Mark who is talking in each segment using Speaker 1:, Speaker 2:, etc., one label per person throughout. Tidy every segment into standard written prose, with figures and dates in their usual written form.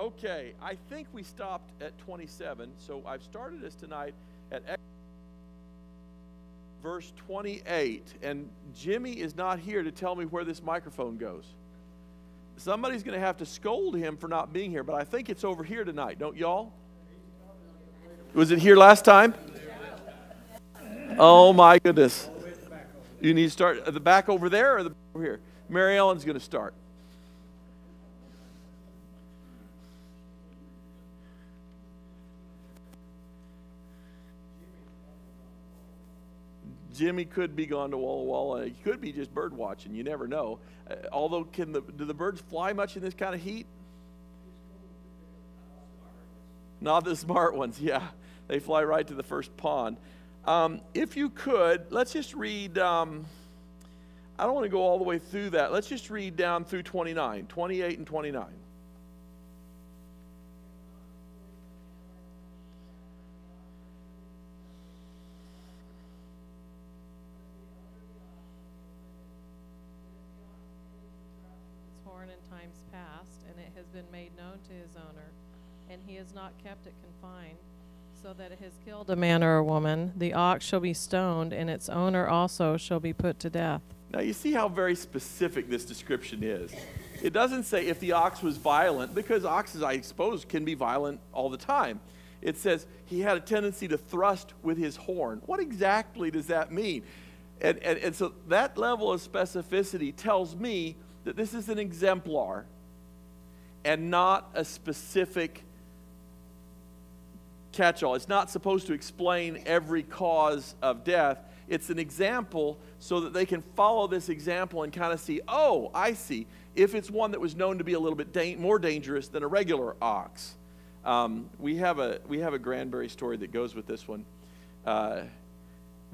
Speaker 1: Okay, I think we stopped at 27, so I've started us tonight at verse 28, and Jimmy is not here to tell me where this microphone goes. Somebody's going to have to scold him for not being here, but I think it's over here tonight, don't y'all? Was it here last time? Oh my goodness. You need to start at the back over there or the back over here? Mary Ellen's going to start. Jimmy could be gone to Walla Walla. He could be just bird watching. You never know. Although, do the birds fly much in this kind of heat? Not the smart ones, yeah. They fly right to the first pond. If you could, let's just read, I don't want to go all the way through that. Let's just read down through 29, 28 and 29.
Speaker 2: In times past, and it has been made known to his owner, and he has not kept it confined, so that it has killed a man or a woman. The ox shall be stoned, and its owner also shall be put to death.
Speaker 1: Now you see how very specific this description is. It doesn't say if the ox was violent, because oxes, I suppose, can be violent all the time. It says he had a tendency to thrust with his horn. What exactly does that mean? And so that level of specificity tells me that this is an exemplar and not a specific catch-all. It's not supposed to explain every cause of death. It's an example so that they can follow this example and kind of see, oh, I see, if it's one that was known to be a little bit more dangerous than a regular ox. We have a Granbury story that goes with this one.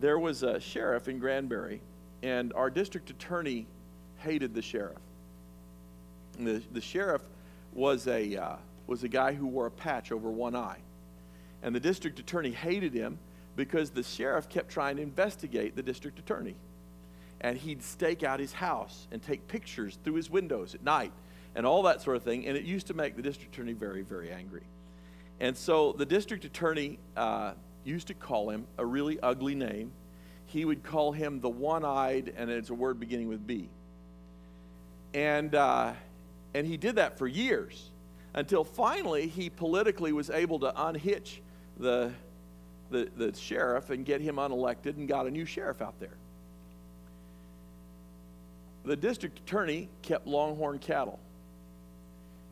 Speaker 1: There was a sheriff in Granbury, and our district attorney hated the sheriff. And the sheriff was a guy who wore a patch over one eye. And the district attorney hated him because the sheriff kept trying to investigate the district attorney. And he'd stake out his house and take pictures through his windows at night and all that sort of thing. And it used to make the district attorney very, very angry. And so the district attorney used to call him a really ugly name. He would call him the one-eyed, and it's a word beginning with B. And he did that for years until finally he politically was able to unhitch the sheriff and get him unelected and got a new sheriff out there. The district attorney kept longhorn cattle.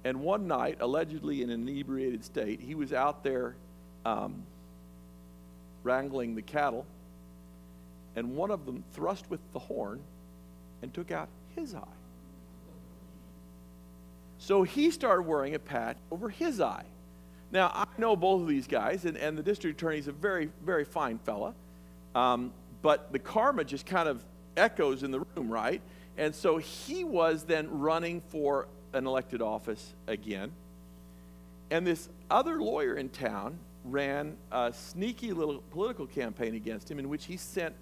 Speaker 1: And one night, allegedly in an inebriated state, he was out there wrangling the cattle, and one of them thrust with the horn and took out his eye. So he started wearing a patch over his eye. Now, I know both of these guys, and the district attorney is a very, very fine fella, but the karma just kind of echoes in the room, right? And so he was then running for an elected office again. And this other lawyer in town ran a sneaky little political campaign against him in which he sent,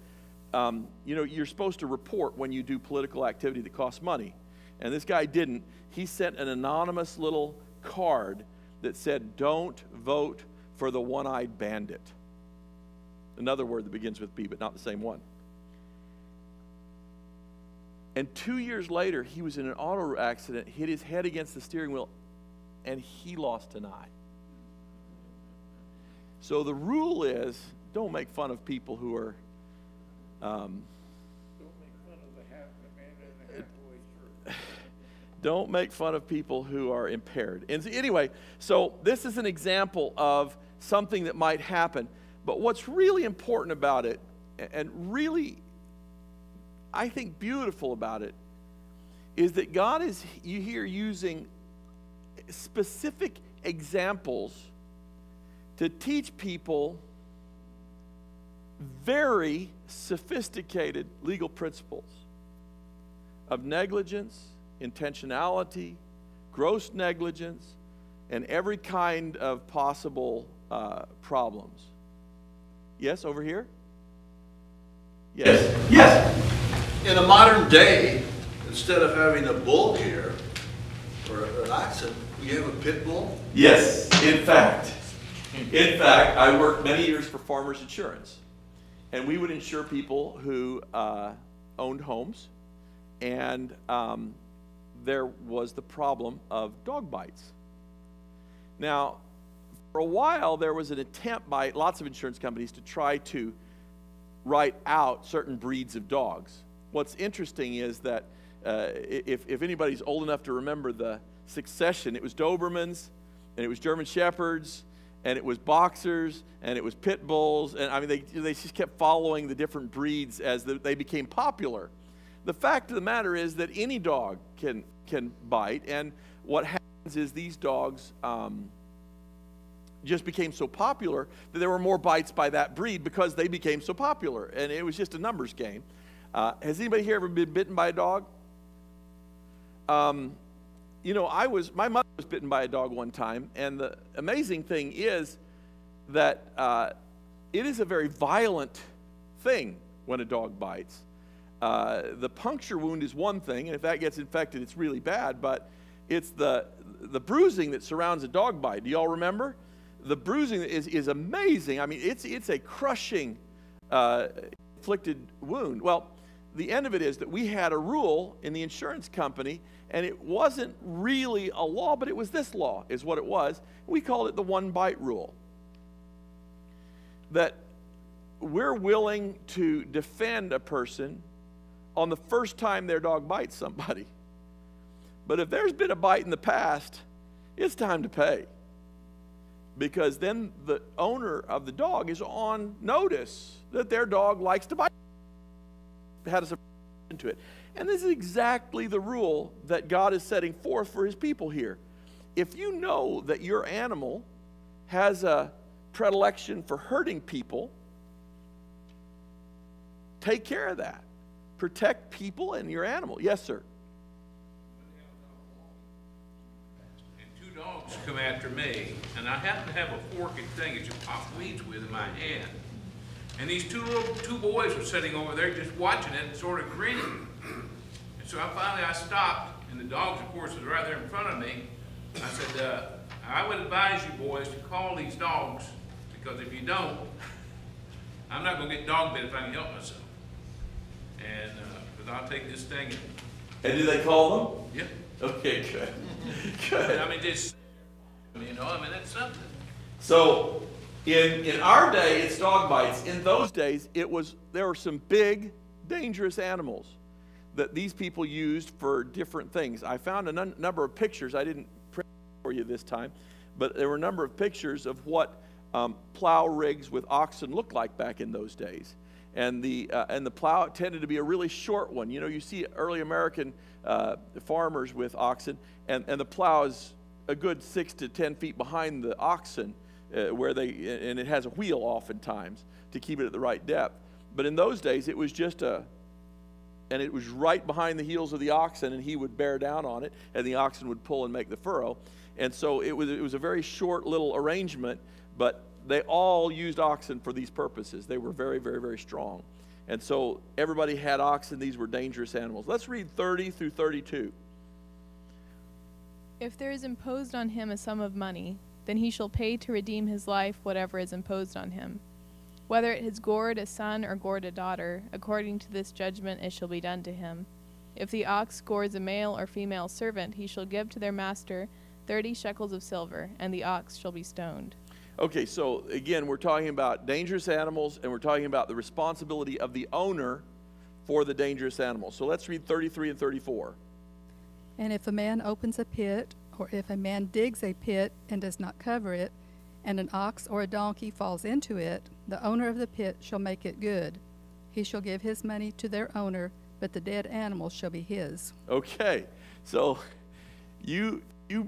Speaker 1: you're supposed to report when you do political activity that costs money. And this guy didn't. He sent an anonymous little card that said, "Don't vote for the one-eyed bandit." Another word that begins with B, but not the same one. And 2 years later, he was in an auto accident, hit his head against the steering wheel, and he lost an eye. So the rule is, don't make fun of people who are... Don't make fun of people who are impaired. And anyway, so this is an example of something that might happen. But what's really important about it, and really, I think, beautiful about it, is that God is here using specific examples to teach people very sophisticated legal principles of negligence, intentionality, gross negligence, and every kind of possible problems. Yes, over here? Yes.
Speaker 3: Yes. In a modern day, instead of having a bull here or an oxen, You have a pit bull?
Speaker 1: Yes, in fact, I worked many years for Farmers Insurance, and we would insure people who owned homes, and there was the problem of dog bites. Now, for a while, there was an attempt by lots of insurance companies to try to write out certain breeds of dogs. What's interesting is that if anybody's old enough to remember the succession, it was Dobermans, and it was German Shepherds, and it was Boxers, and it was Pit Bulls, and I mean, they just kept following the different breeds as they became popular. The fact of the matter is that any dog can bite, and what happens is these dogs just became so popular that there were more bites by that breed because they became so popular, and it was just a numbers game. Has anybody here ever been bitten by a dog? You know, my mother was bitten by a dog one time, and the amazing thing is that it is a very violent thing when a dog bites. The puncture wound is one thing, and if that gets infected, it's really bad, but it's the bruising that surrounds a dog bite. Do y'all remember? The bruising is amazing. I mean, it's a crushing inflicted wound. Well, the end of it is that we had a rule in the insurance company, and it wasn't really a law, but it was this law is what it was. We called it the one bite rule. That we're willing to defend a person on the first time their dog bites somebody. But if there's been a bite in the past, it's time to pay. Because then the owner of the dog is on notice that their dog likes to bite. Had us into it. And this is exactly the rule that God is setting forth for his people here. If you know that your animal has a predilection for hurting people, take care of that. Protect people and your animal. Yes, sir.
Speaker 4: And two dogs come after me, and I happen to have a forked thing that you pop weeds with in my hand. And these two boys were sitting over there just watching it and sort of grinning. And so I stopped, and the dogs, of course, was right there in front of me. I said, I would advise you boys to call these dogs, because if you don't, I'm not going to get dog bit if I can help myself. And because I'll take this thing.
Speaker 1: And did they call them?
Speaker 4: Yep.
Speaker 1: Okay, good. Good.
Speaker 4: I mean, just, you know, I mean, that's something.
Speaker 1: So, in our day, it's dog bites. In those days, there were some big, dangerous animals that these people used for different things. I found a number of pictures. I didn't print for you this time, but there were a number of pictures of what plow rigs with oxen looked like back in those days. And the plow tended to be a really short one. You know, you see early American farmers with oxen, and the plow is a good 6 to 10 feet behind the oxen, and it has a wheel oftentimes to keep it at the right depth. But in those days, it was just and it was right behind the heels of the oxen, and he would bear down on it, and the oxen would pull and make the furrow. And so it was a very short little arrangement, but they all used oxen for these purposes. They were very, very, very strong. And so everybody had oxen. These were dangerous animals. Let's read 30 through 32.
Speaker 5: If there is imposed on him a sum of money, then he shall pay to redeem his life whatever is imposed on him. Whether it has gored a son or gored a daughter, according to this judgment it shall be done to him. If the ox gores a male or female servant, he shall give to their master 30 shekels of silver, and the ox shall be stoned.
Speaker 1: Okay, so again, we're talking about dangerous animals, and we're talking about the responsibility of the owner for the dangerous animals. So let's read 33 and 34.
Speaker 6: And if a man opens a pit, or if a man digs a pit and does not cover it, and an ox or a donkey falls into it, the owner of the pit shall make it good. He shall give his money to their owner, but the dead animal shall be his.
Speaker 1: Okay, so you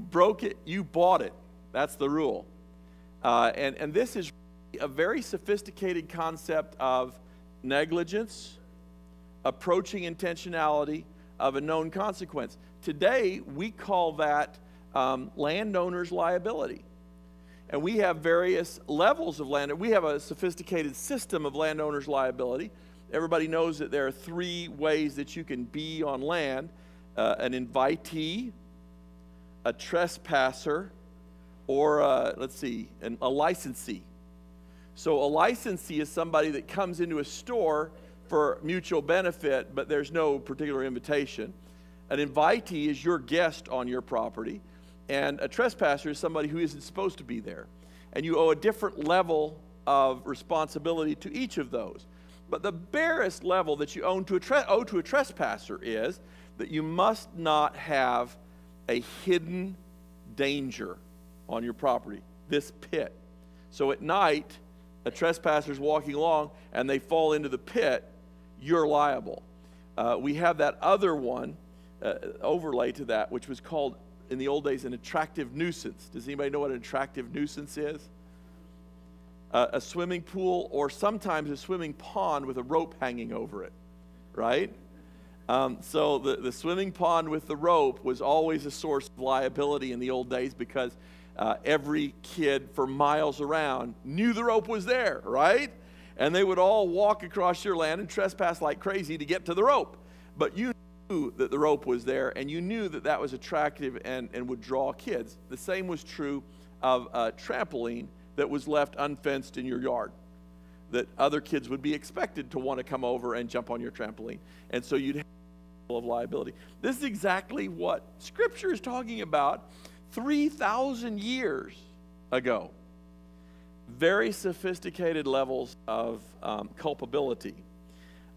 Speaker 1: broke it, you bought it. That's the rule. And this is a very sophisticated concept of negligence, approaching intentionality of a known consequence. Today, we call that landowners liability. And we have various levels of land. We have a sophisticated system of landowners liability. Everybody knows that there are 3 ways that you can be on land. An invitee, a trespasser, or let's see, a licensee. So a licensee is somebody that comes into a store for mutual benefit, but there's no particular invitation. An invitee is your guest on your property, and a trespasser is somebody who isn't supposed to be there. And you owe a different level of responsibility to each of those. But the barest level that you owe to a trespasser is that you must not have a hidden danger on your property, this pit. So at night, a trespasser's walking along and they fall into the pit, you're liable. We have that other one overlay to that, which was called in the old days an attractive nuisance. Does anybody know what an attractive nuisance is? A swimming pool, or sometimes a swimming pond with a rope hanging over it, right? So the swimming pond with the rope was always a source of liability in the old days, because every kid for miles around knew the rope was there, right? And they would all walk across your land and trespass like crazy to get to the rope. But you knew that the rope was there, and you knew that that was attractive and would draw kids. The same was true of a trampoline that was left unfenced in your yard, that other kids would be expected to want to come over and jump on your trampoline. And so you'd have a level of liability. This is exactly what Scripture is talking about 3,000 years ago. Very sophisticated levels of culpability.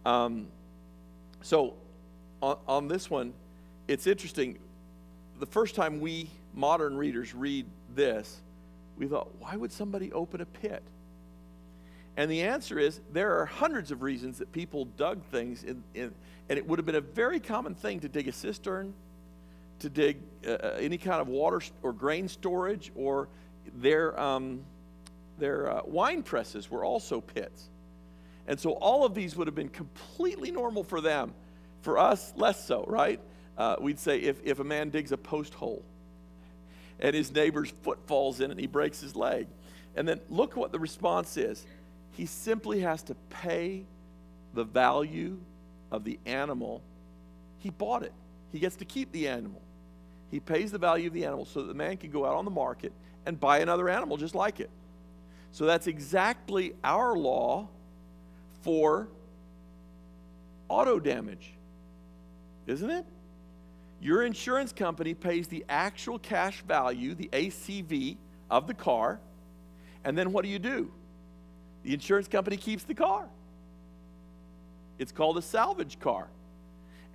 Speaker 1: So on this one, it's interesting. The first time we modern readers read this, we thought, why would somebody open a pit? And the answer is, there are hundreds of reasons that people dug things in, and it would have been a very common thing to dig a cistern, to dig any kind of water or grain storage, or their wine presses were also pits. And so all of these would have been completely normal for them. For us, less so, right? We'd say if a man digs a post hole and his neighbor's foot falls in and he breaks his leg. And then look what the response is. He simply has to pay the value of the animal. He bought it. He gets to keep the animal. He pays the value of the animal so that the man can go out on the market and buy another animal just like it. So that's exactly our law for auto damage, isn't it? Your insurance company pays the actual cash value, the ACV of the car, and then what do? The insurance company keeps the car. It's called a salvage car,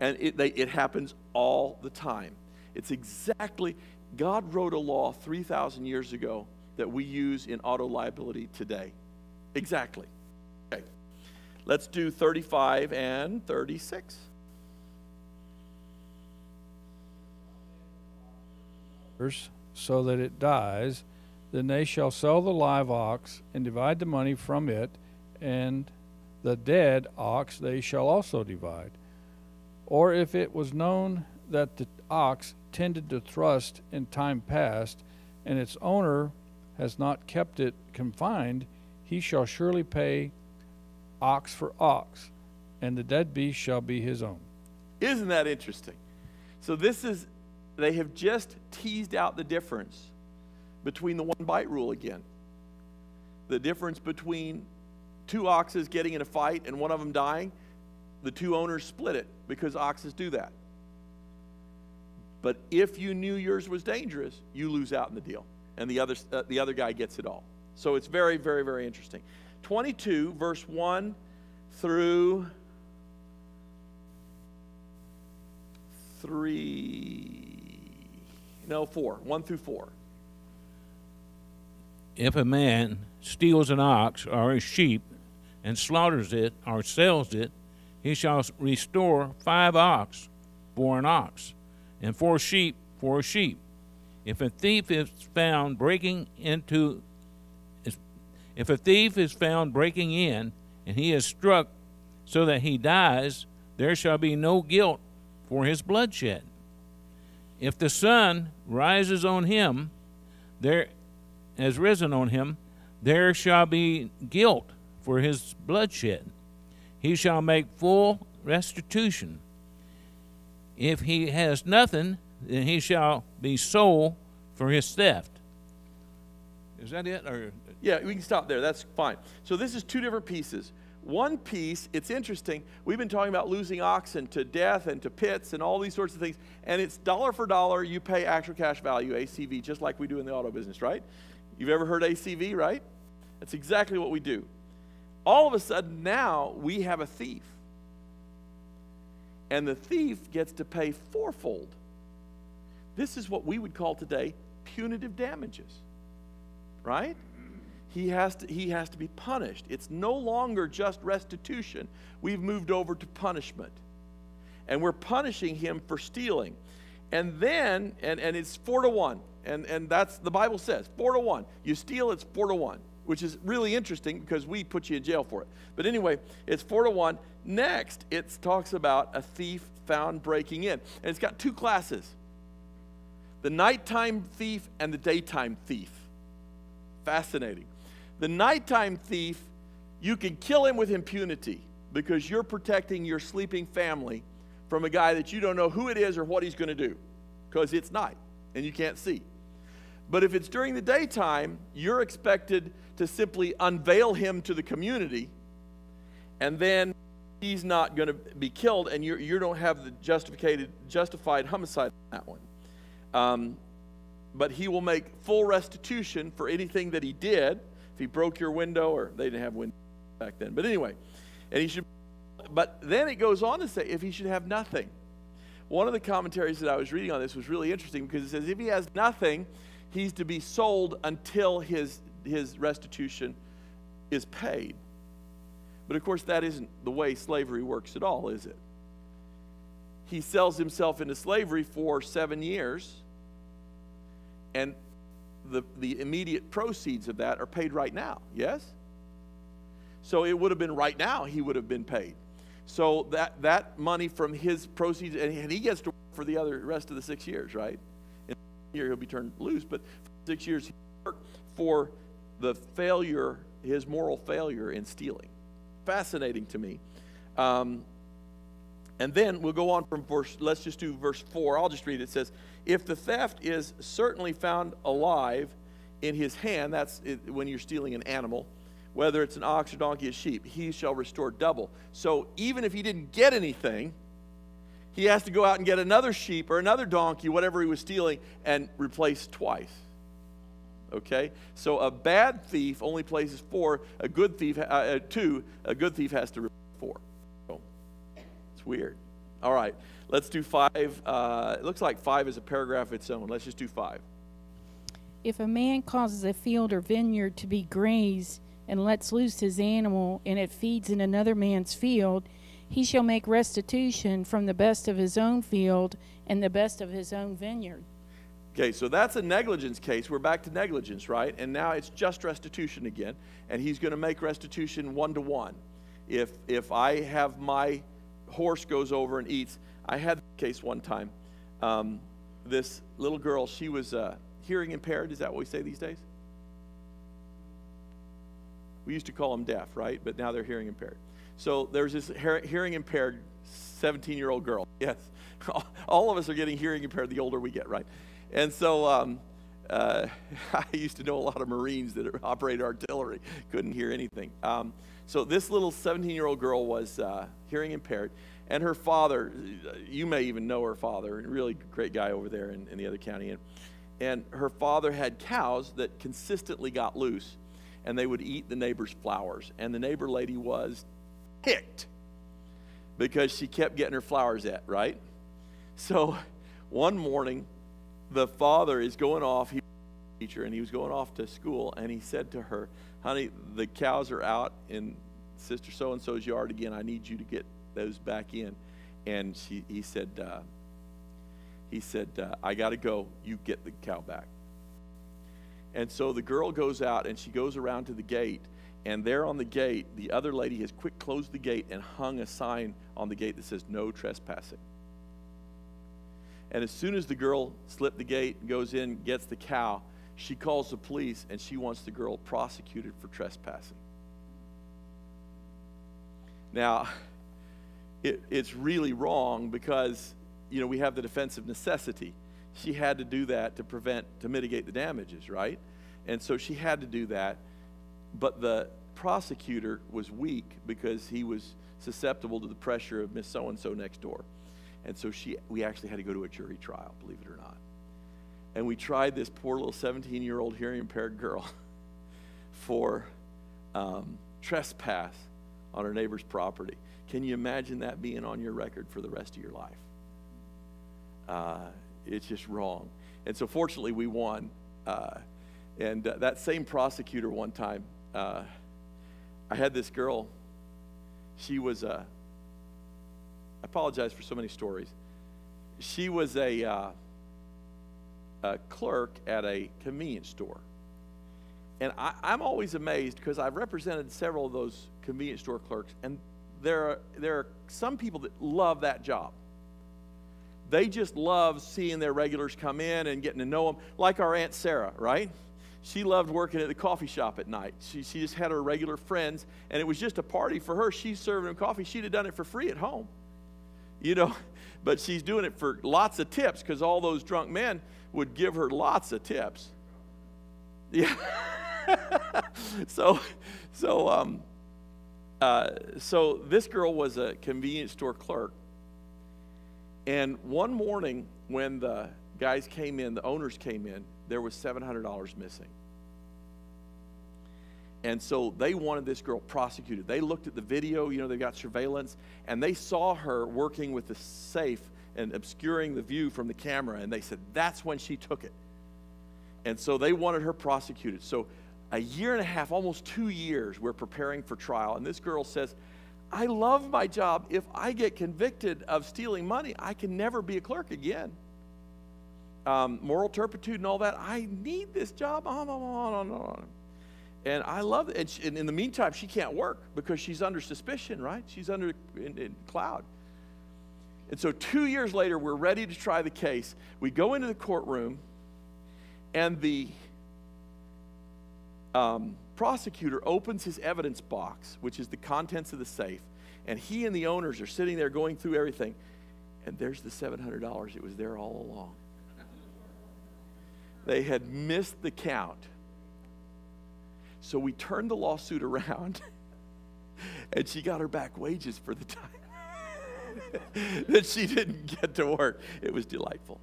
Speaker 1: and it happens all the time. It's exactly, God wrote a law 3,000 years ago that we use in auto liability today. Exactly. Okay. Let's do 35 and 36.
Speaker 3: So that it dies, then they shall sell the live ox and divide the money from it, and the dead ox they shall also divide. Or if it was known that the ox tended to thrust in time past, and its owner has not kept it confined, he shall surely pay ox for ox, and the dead beast shall be his own.
Speaker 1: Isn't that interesting? So they have just teased out the difference between the one bite rule again. The difference between two oxes getting in a fight and one of them dying, the two owners split it because oxes do that. But if you knew yours was dangerous, you lose out in the deal, and the other guy gets it all. So it's very, very, very interesting. 22, verse 1 through 4. 1 through 4.
Speaker 4: If a man steals an ox or a sheep and slaughters it or sells it, he shall restore 5 ox for an ox, and 4 sheep for a sheep. If a thief is found breaking in, and he is struck so that he dies, there shall be no guilt for his bloodshed. If the sun rises on him, there shall be guilt for his bloodshed. He shall make full restitution. If he has nothing, then he shall be sold for his theft. Is that it? Or
Speaker 1: Yeah, we can stop there. That's fine. So this is two different pieces. One piece, it's interesting, we've been talking about losing oxen to death and to pits and all these sorts of things, and it's dollar for dollar, you pay actual cash value, ACV, just like we do in the auto business, right? You've ever heard ACV, right? That's exactly what we do. All of a sudden now we have a thief. And the thief gets to pay fourfold. This is what we would call today punitive damages, right? He has to be punished. It's no longer just restitution. We've moved over to punishment. And we're punishing him for stealing. And then, and it's 4-to-1. And that's, the Bible says, 4-to-1. You steal, it's 4-to-1, which is really interesting because we put you in jail for it. But anyway, it's 4-to-1. Next, it talks about a thief found breaking in. And it's got two classes. The nighttime thief and the daytime thief. Fascinating. The nighttime thief, you can kill him with impunity because you're protecting your sleeping family from a guy that you don't know who it is or what he's going to do because it's night and you can't see. But if it's during the daytime, you're expected to simply unveil him to the community, and then he's not going to be killed, and you don't have the justified homicide on that one. But he will make full restitution for anything that he did. If he broke your window, or they didn't have windows back then. But anyway, and he should. But then it goes on to say if he should have nothing. One of the commentaries that I was reading on this was really interesting because it says if he has nothing, he's to be sold until his restitution is paid. But of course, that isn't the way slavery works at all, is it? He sells himself into slavery for 7 years, and the immediate proceeds of that are paid right now, yes? So it would have been right now he would have been paid. So that money from his proceeds, and he gets to work for the rest of the 6 years, right? In a year he'll be turned loose, but for 6 years he worked for the failure, his moral failure in stealing. Fascinating to me. And then we'll go on from let's just do verse 4. I'll just read it. It says, if the theft is certainly found alive in his hand, that's when you're stealing an animal, whether it's an ox or donkey or sheep, he shall restore double. So even if he didn't get anything, he has to go out and get another sheep or another donkey, whatever he was stealing, and replace twice. Okay? So a bad thief only places 4, a good thief 2, a good thief has to replace 4. So it's weird. All right, let's do 5. It looks like 5 is a paragraph of its own. Let's just do 5.
Speaker 7: If a man causes a field or vineyard to be grazed and lets loose his animal, and it feeds in another man's field, he shall make restitution from the best of his own field and the best of his own vineyard.
Speaker 1: Okay, so that's a negligence case. We're back to negligence, right? And now it's just restitution again, and he's going to make restitution 1-to-1. If I have my horse goes over and eats, I had the case one time. This little girl, she was hearing impaired. Is that what we say these days? We used to call them deaf, right? But now they're hearing impaired. So there's this hearing impaired 17-year-old girl. Yes, all of us are getting hearing impaired the older we get, right? And so I used to know a lot of Marines that operated artillery, couldn't hear anything. So this little 17-year-old girl was hearing impaired, and her father, you may even know her father, a really great guy over there in the other county, and her father had cows that consistently got loose, and they would eat the neighbor's flowers, and the neighbor lady was ticked because she kept getting her flowers at, right? So one morning, the father is going off, he's a teacher, and he was going off to school, and he said to her, honey, the cows are out in Sister So-and-so's yard again. I need you to get those back in. And he said, I got to go. You get the cow back. And so the girl goes out, and she goes around to the gate, and there on the gate, the other lady has quick closed the gate and hung a sign on the gate that says, no trespassing. And as soon as the girl slipped the gate and goes in, gets the cow, she calls the police, and she wants the girl prosecuted for trespassing. Now, it's really wrong because, we have the defense of necessity. she had to do that to mitigate the damages, right? And so she had to do that, but the prosecutor was weak because he was susceptible to the pressure of Miss So-and-so next door. And so we actually had to go to a jury trial, believe it or not. And we tried this poor little 17-year-old hearing impaired girl for trespass on her neighbor's property. Can you imagine that being on your record for the rest of your life? It's just wrong. And so fortunately we won. And that same prosecutor one time, I had this girl. She was I apologize for so many stories. She was a clerk at a convenience store. And I'm always amazed because I've represented several of those convenience store clerks, and there are some people that love that job. They just love seeing their regulars come in and getting to know them, like our Aunt Sarah, right? She loved working at the coffee shop at night. She just had her regular friends, and it was just a party for her. She's serving them coffee. She'd have done it for free at home, you know, but she's doing it for lots of tips because all those drunk men would give her lots of tips. Yeah. So this girl was a convenience store clerk, and one morning when the guys came in, the owners came in, there was $700 missing. And so they wanted this girl prosecuted. They looked at the video, you know, they got surveillance, and they saw her working with the safe and obscuring the view from the camera, and they said that's when she took it. And so they wanted her prosecuted. So a year and a half, almost 2 years, we're preparing for trial, and this girl says, I love my job. If I get convicted of stealing money, I can never be a clerk again. Moral turpitude and all that. I need this job. And I love it. And in the meantime, she can't work because she's under suspicion, right? She's under in cloud. And so 2 years later, we're ready to try the case. We go into the courtroom, and the prosecutor opens his evidence box, which is the contents of the safe, and he and the owners are sitting there going through everything, and there's the $700. It was there all along. They had missed the count. So we turned the lawsuit around, and she got her back wages for the time that she didn't get to work. It was delightful.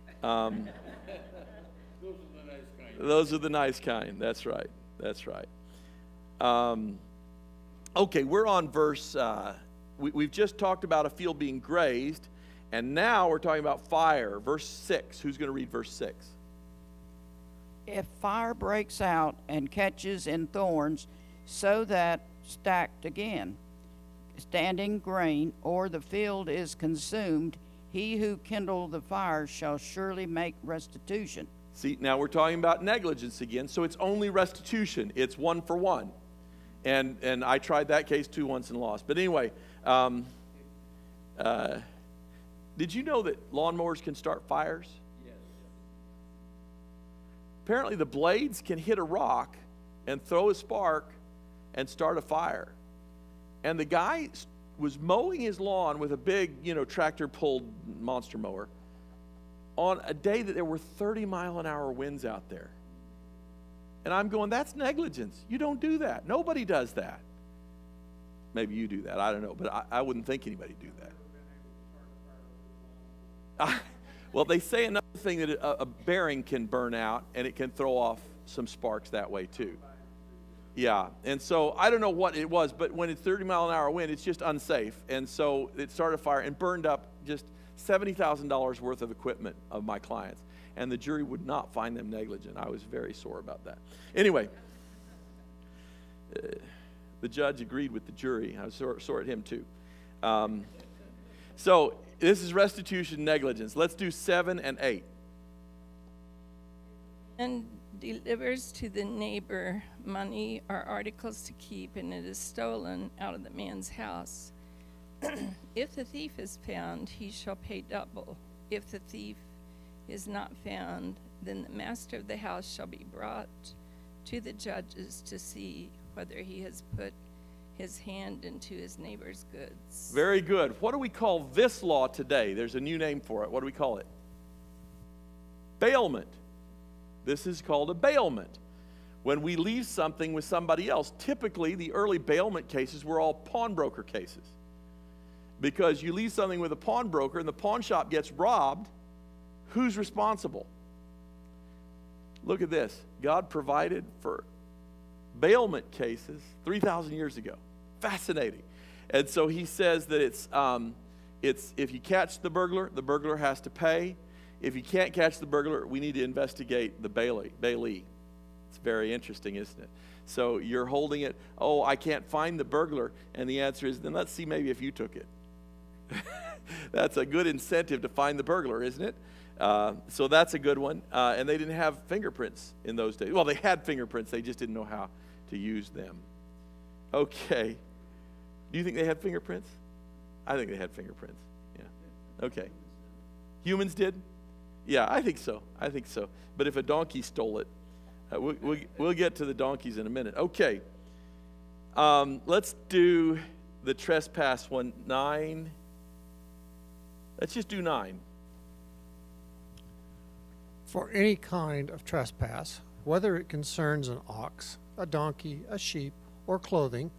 Speaker 1: Those are the nice kind. That's right. That's right. Okay, we're on verse, we've just talked about a field being grazed, and now we're talking about fire. Verse 6. Who's going to read verse 6?
Speaker 8: If fire breaks out and catches in thorns, so that stacked again, standing grain, or the field is consumed, he who kindled the fire shall surely make restitution.
Speaker 1: See, now we're talking about negligence again, so it's only restitution. It's 1 for 1. And I tried that case too once and lost. But anyway, did you know that lawnmowers can start fires? Yes. Apparently the blades can hit a rock and throw a spark and start a fire. And the guy was mowing his lawn with a big, tractor-pulled monster mower on a day that there were 30-mile-an-hour winds out there. And I'm going, that's negligence. You don't do that. Nobody does that. Maybe you do that. I don't know. But I wouldn't think anybody do that. Well, they say another thing that a bearing can burn out, and it can throw off some sparks that way too. Yeah, and so I don't know what it was, but when it's 30-mile-an-hour wind, it's just unsafe. And so it started a fire and burned up just $70,000 worth of equipment of my clients. And the jury would not find them negligent. I was very sore about that. Anyway, the judge agreed with the jury. I was sore at him too. So this is restitution negligence. Let's do 7 and 8.
Speaker 9: And delivers to the neighbor money or articles to keep, and it is stolen out of the man's house. If the thief is found, he shall pay double. If the thief is not found, then the master of the house shall be brought to the judges to see whether he has put his hand into his neighbor's goods.
Speaker 1: Very good. What do we call this law today? There's a new name for it. What do we call it? Bailment. This is called a bailment. When we leave something with somebody else, typically the early bailment cases were all pawnbroker cases. Because you leave something with a pawnbroker and the pawn shop gets robbed, who's responsible? Look at this. God provided for bailment cases 3,000 years ago. Fascinating. And so he says that it's if you catch the burglar has to pay. If you can't catch the burglar, we need to investigate the bailee. It's very interesting, isn't it? So you're holding it, oh, I can't find the burglar. And the answer is, then let's see maybe if you took it. That's a good incentive to find the burglar, isn't it? So that's a good one. And they didn't have fingerprints in those days. Well, they had fingerprints. They just didn't know how to use them. Okay. Do you think they had fingerprints? I think they had fingerprints. Yeah. Okay. Humans did? Yeah, I think so. I think so. But if a donkey stole it, we'll get to the donkeys in a minute. Okay. Let's do the trespass one. 9. Let's just do 9.
Speaker 10: For any kind of trespass, whether it concerns an ox, a donkey, a sheep, or clothing,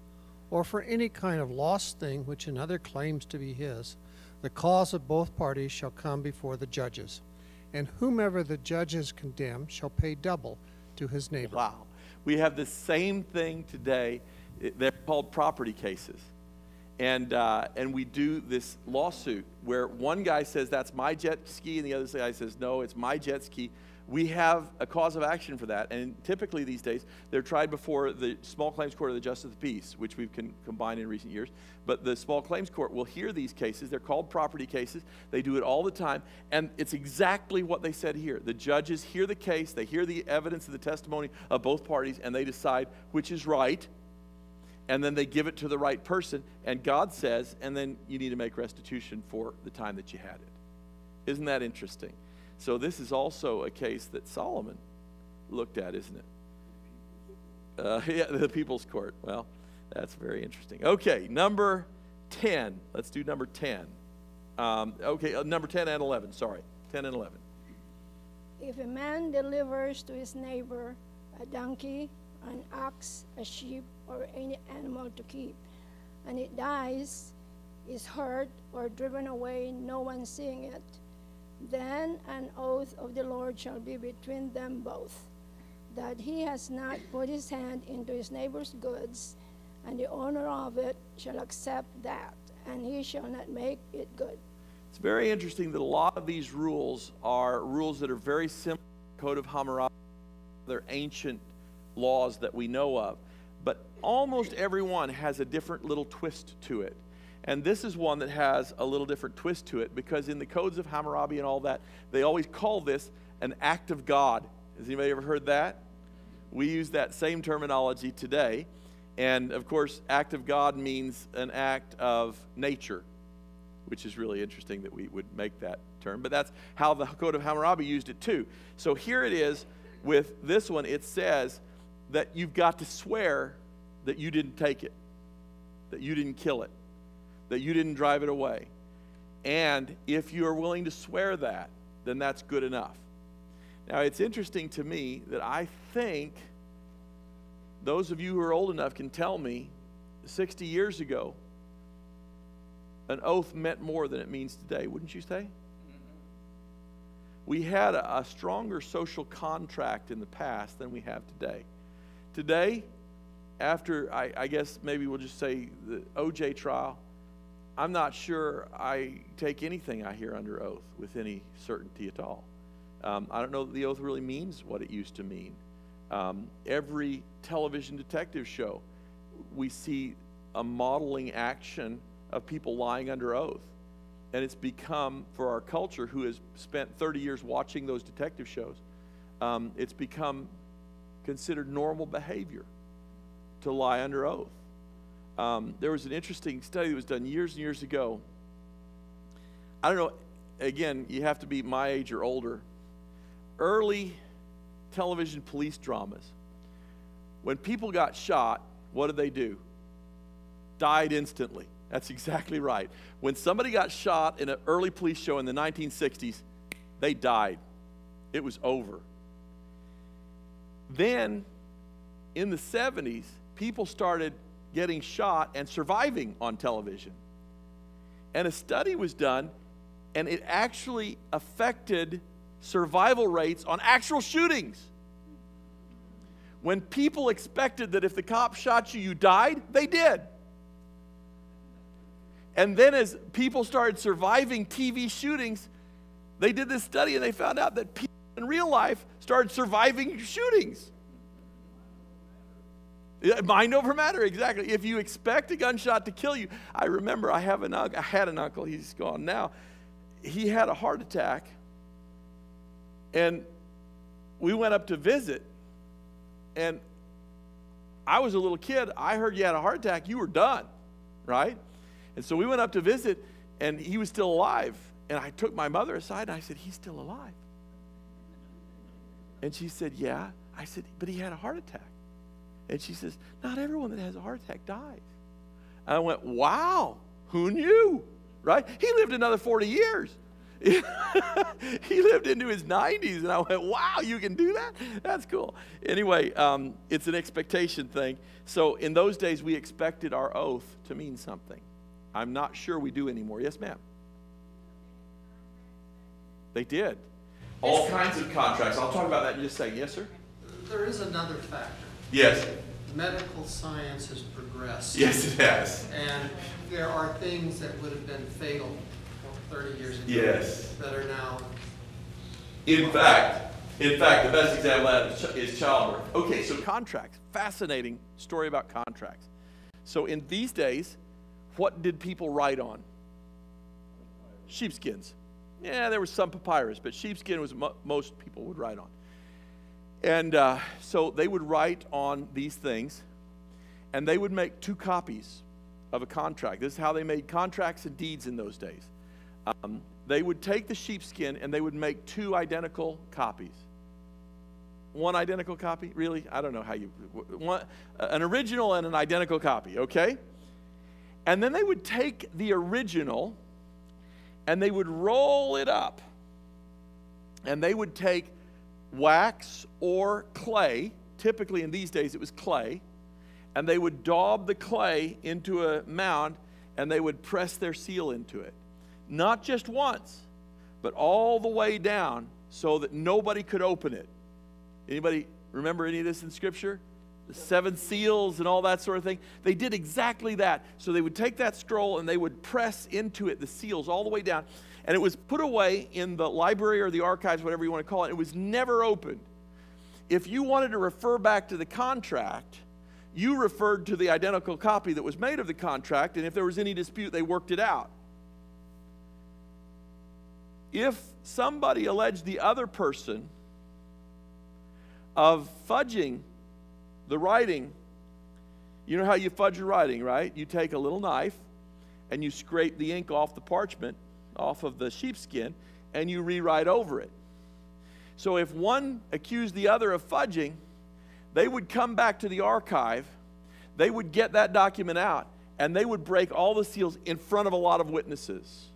Speaker 10: or for any kind of lost thing which another claims to be his, the cause of both parties shall come before the judges, and whomever the judges condemn shall pay double to his neighbor.
Speaker 1: Wow. We have the same thing today. They're called property cases. And we do this lawsuit where one guy says, that's my jet ski, and the other guy says, no, it's my jet ski. We have a cause of action for that. And typically these days, they're tried before the Small Claims Court of the Justice of the Peace, which we've combined in recent years. But the Small Claims Court will hear these cases. They're called property cases. They do it all the time. And it's exactly what they said here. The judges hear the case. They hear the evidence and the testimony of both parties, and they decide which is right. And then they give it to the right person, and God says, and then you need to make restitution for the time that you had it. Isn't that interesting? So this is also a case that Solomon looked at, isn't it? Yeah, the People's Court. Well, that's very interesting. Okay, number 10. Let's do number 10. Number 10 and 11, sorry. 10 and 11.
Speaker 11: If a man delivers to his neighbor a donkey, an ox, a sheep, or any animal to keep, and it dies, is hurt, or driven away, no one seeing it, then an oath of the Lord shall be between them both, that he has not put his hand into his neighbor's goods, and the owner of it shall accept that, and he shall not make it good.
Speaker 1: It's very interesting that a lot of these rules are rules that are very similar to the Code of Hammurabi. They're ancient laws that we know of, but almost every one has a different little twist to it. And this is one that has a little different twist to it, because in the codes of Hammurabi and all that, they always call this an act of God. Has anybody ever heard that? We use that same terminology today. And of course, act of God means an act of nature, which is really interesting that we would make that term. But that's how the Code of Hammurabi used it too. So here it is with this one. It says that you've got to swear that you didn't take it, that you didn't kill it, that you didn't drive it away. And if you are willing to swear that, then that's good enough. Now, it's interesting to me that I think those of you who are old enough can tell me 60 years ago, an oath meant more than it means today, wouldn't you say? We had a stronger social contract in the past than we have today. Today, after, I guess maybe we'll just say the O.J. trial, I'm not sure I take anything I hear under oath with any certainty at all. I don't know that the oath really means what it used to mean. Every television detective show, we see a modeling action of people lying under oath. And it's become, for our culture, who has spent 30 years watching those detective shows, it's become considered normal behavior to lie under oath. There was an interesting study that was done years and years ago. I don't know, again, you have to be my age or older. Early television police dramas, when people got shot, what did they do? Died instantly. That's exactly right. When somebody got shot in an early police show in the 1960s, they died. It was over. Then, in the 70s, people started getting shot and surviving on television. And a study was done, and it actually affected survival rates on actual shootings. When people expected that if the cop shot you, you died, they did. And then as people started surviving TV shootings, they did this study and they found out that people in real life started surviving shootings. Mind over matter, exactly. If you expect a gunshot to kill you, I remember I had an uncle, he's gone now. He had a heart attack, and we went up to visit, and I was a little kid. I heard you had a heart attack, you were done, right? And so we went up to visit, and he was still alive. And I took my mother aside, and I said, he's still alive. And she said, yeah. I said, but he had a heart attack. And she says, not everyone that has a heart attack dies. And I went, wow, who knew, right? He lived another 40 years. He lived into his 90s, and I went, wow, you can do that? That's cool. Anyway, it's an expectation thing. So in those days, we expected our oath to mean something. I'm not sure we do anymore. Yes, ma'am? They did. All kinds of contracts. I'll talk about that in just a second. Yes, sir?
Speaker 10: There is another factor.
Speaker 1: Yes.
Speaker 10: Medical science has progressed.
Speaker 1: Yes, it has.
Speaker 10: And there are things that would have been fatal 30 years ago
Speaker 1: yes.
Speaker 10: that are now...
Speaker 1: In fact, the best example of that is childbirth. Okay, so contracts. Fascinating story about contracts. So in these days, what did people write on? Sheepskins. Yeah, there was some papyrus, but sheepskin was most people would write on. And so they would write on these things, and they would make 2 copies of a contract. This is how they made contracts and deeds in those days. They would take the sheepskin, and they would make 2 identical copies. 1 identical copy? Really? I don't know how you... an original and an identical copy, okay? And then they would take the original, and they would roll it up. And they would take wax or clay, typically in these days it was clay, and they would daub the clay into a mound, and they would press their seal into it. Not just once, but all the way down so that nobody could open it. Anybody remember any of this in Scripture? The 7 seals and all that sort of thing. They did exactly that. So they would take that scroll and they would press into it the seals all the way down. And it was put away in the library or the archives, whatever you want to call it. It was never opened. If you wanted to refer back to the contract, you referred to the identical copy that was made of the contract, and if there was any dispute, they worked it out. If somebody alleged the other person of fudging the writing, you know how you fudge your writing, right? You take a little knife and you scrape the ink off the parchment, off of the sheepskin, and you rewrite over it. So if one accused the other of fudging, they would come back to the archive, they would get that document out, and they would break all the seals in front of a lot of witnesses.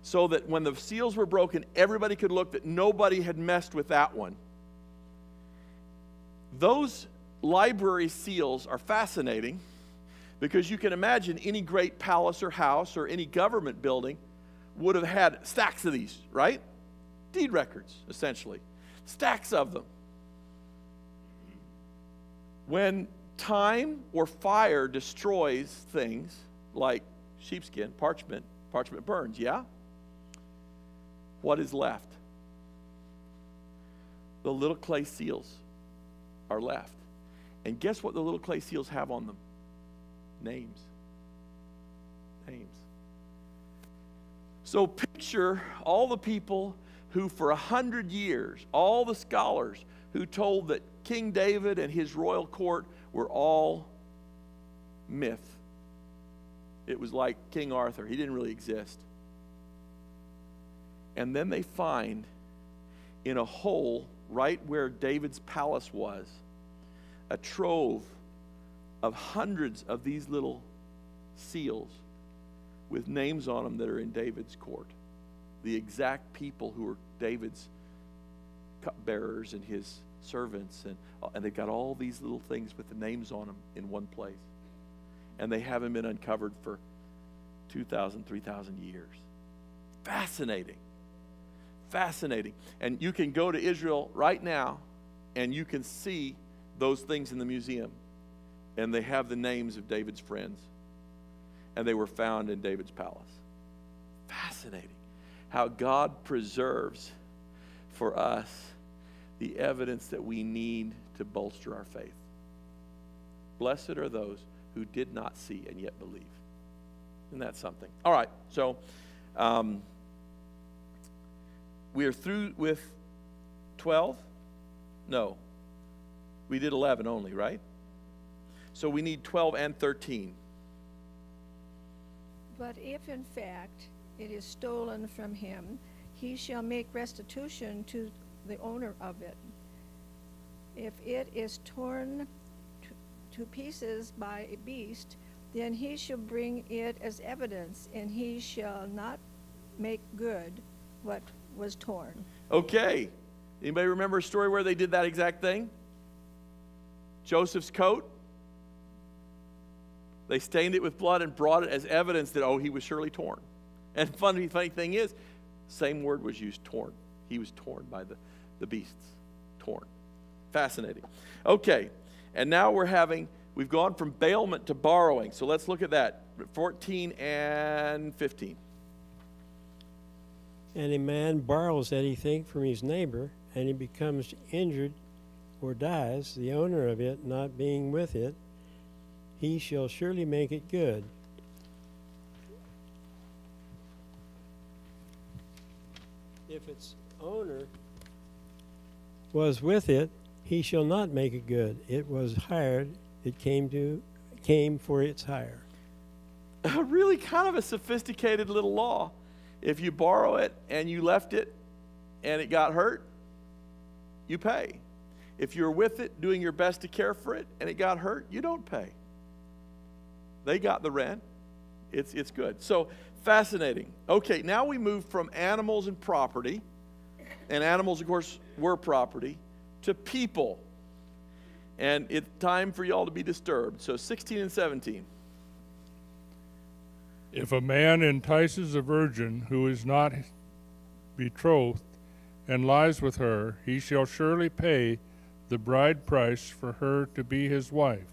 Speaker 1: So that when the seals were broken, everybody could look that nobody had messed with that one. Those library seals are fascinating because you can imagine any great palace or house or any government building would have had stacks of these, right? Deed records, essentially. Stacks of them. When time or fire destroys things like sheepskin, parchment burns, yeah? What is left? The little clay seals are left. And guess what the little clay seals have on them? Names. Names. So picture all the people who for 100 years, all the scholars who told that King David and his royal court were all myth. It was like King Arthur. He didn't really exist. And then they find in a hole right where David's palace was a trove of hundreds of these little seals with names on them that are in David's court. The exact people who were David's cupbearers and his servants, and they've got all these little things with the names on them in one place. And they haven't been uncovered for 2,000, 3,000 years. Fascinating. Fascinating. And you can go to Israel right now, and you can see those things in the museum. And they have the names of David's friends. And they were found in David's palace. Fascinating. How God preserves for us the evidence that we need to bolster our faith. Blessed are those who did not see and yet believe. Isn't that something? All right, so we are through with 12? No. We did 11 only, right? So we need 12 and 13.
Speaker 11: But if in fact it is stolen from him, he shall make restitution to the owner of it. If it is torn to pieces by a beast, then he shall bring it as evidence, and he shall not make good what was torn.
Speaker 1: Okay. Anybody remember a story where they did that exact thing? Joseph's coat? They stained it with blood and brought it as evidence that, oh, he was surely torn. And funny thing is, same word was used, torn. He was torn by the beasts. Torn. Fascinating. Okay, and now we've gone from bailment to borrowing. So let's look at that. 14 and 15.
Speaker 12: And a man borrows anything from his neighbor, and he becomes injured or dies, the owner of it not being with it, he shall surely make it good. If its owner was with it, he shall not make it good. It was hired, it came for its hire.
Speaker 1: Really kind of a sophisticated little law. If you borrow it and you left it and it got hurt, you pay. If you're with it, doing your best to care for it, and it got hurt, you don't pay. They got the rent. It's good. So, fascinating. Okay, now we move from animals and property, and animals, of course, were property, to people. And it's time for y'all to be disturbed. So, 16 and 17.
Speaker 3: If a man entices a virgin who is not betrothed and lies with her, he shall surely pay the bride price for her to be his wife.